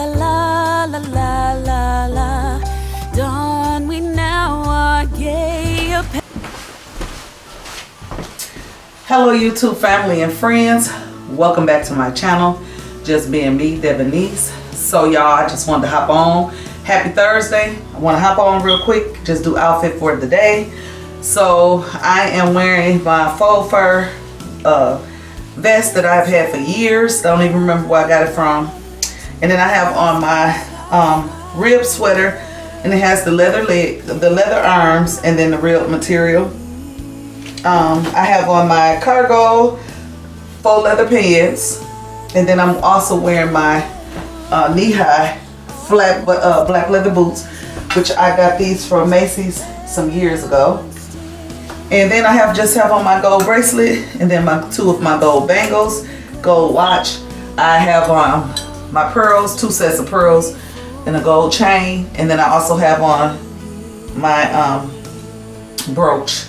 la la la la la la. Dawn, we now are gay. Hello YouTube family and friends. Welcome back to my channel. Just being me, Devonice. So y'all, I just wanted to hop on. Happy Thursday. I want to hop on real quick. Just do outfit for the day. So I am wearing my faux fur vest that I've had for years. I don't even remember where I got it from. And then I have on my rib sweater, and it has the leather leg, the leather arms, and then the rib material. I have on my cargo faux leather pants, and then I'm also wearing my knee-high flat black leather boots, which I got these from Macy's some years ago. And then I just have on my gold bracelet, and then two of my gold bangles, gold watch. I have on my pearls, 2 sets of pearls, and a gold chain. And then I also have on my brooch.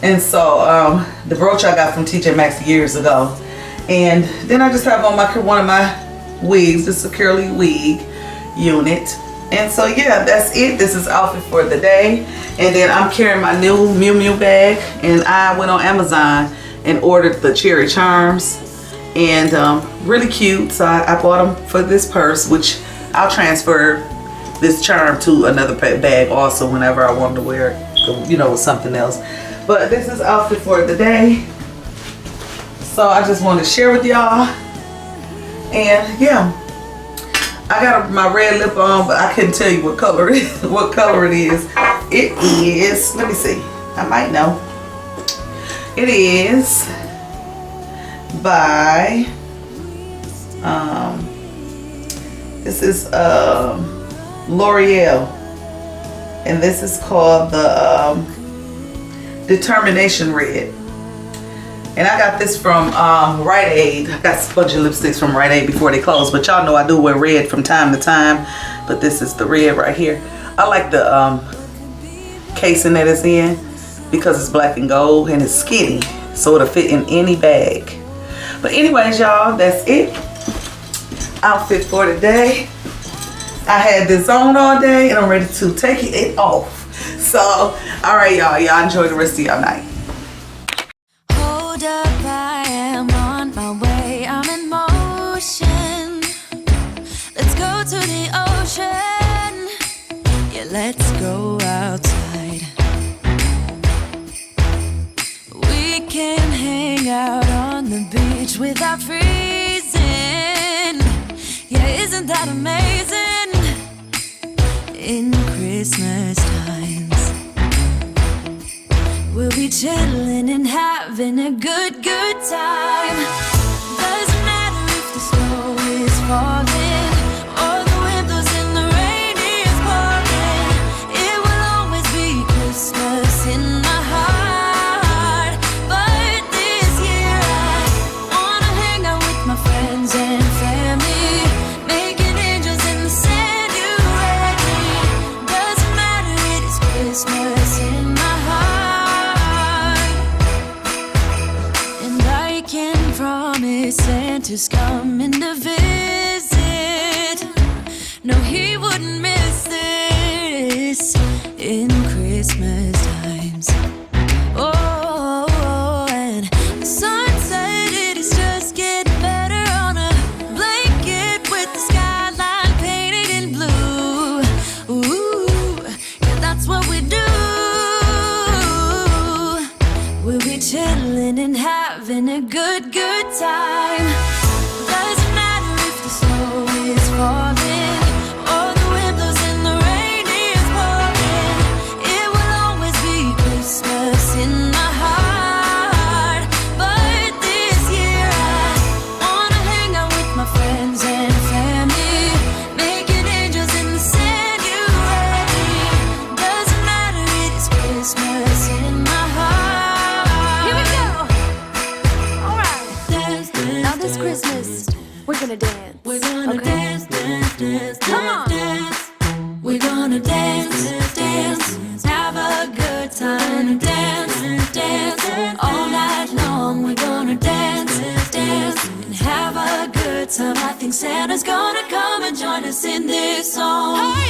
And so the brooch I got from TJ Maxx years ago. And then I just have on one of my wigs. This is a curly wig unit. And so yeah, that's it. This is outfit for the day. And then I'm carrying my new Miu Miu bag, and I went on Amazon and ordered the cherry charms, and really cute. So I bought them for this purse, which I'll transfer this charm to another bag also whenever I want to wear it, you know, with something else. But this is outfit for the day. So I just wanted to share with y'all. And yeah, I got my red lip on, but I couldn't tell you what color it is. What color it is. It is, let me see, I might know. It is by this is L'Oreal, and this is called the Determination Red. And I got this from Rite Aid. I got a bunch of lipsticks from Rite Aid before they closed, but y'all know I do wear red from time to time. But this is the red right here. I like the casing that it's in because it's black and gold and it's skinny, so it'll fit in any bag. But anyways, y'all, that's it. Outfit for today. I had this on all day, and I'm ready to take it off. So, all right, y'all enjoy the rest of your night. Hold up, I am on my way. I'm in motion. Let's go to the ocean. Yeah, let's go outside. We can hang out on the beach without freezing. Yeah, isn't that amazing? In Christmas times, we'll be chilling and having a good time. Doesn't matter if the snow is falling or the wind blows and the rain is pouring. It will always be Christmas in my heart. But this year I wanna hang out with my friends and family, making angels in the sand. You ready? Doesn't matter, it is Christmas in my heart. And I can promise Santa's coming to visit. No, he wouldn't miss this in Christmas times. Oh, and the sun said it is just getting better on a blanket with the skyline painted in blue. Ooh, yeah, that's what we do. We'll be chilling and having a good time. Doesn't matter if the snow is falling or the wind blows and the rain is pouring. It will always be Christmas in my heart. But this year I wanna hang out with my friends and family, making angels in the sand. You ready? Doesn't matter, it is Christmas in my heart. Here we go. All right. Dance, dance, now this Christmas, we're gonna dance. We're gonna dance, dance, dance, come on. Dance. We're gonna dance, dance, have a good time. Dance, dance, all night long. We're gonna dance, dance, and have a good time. I think Santa's gonna come and join us sing this song.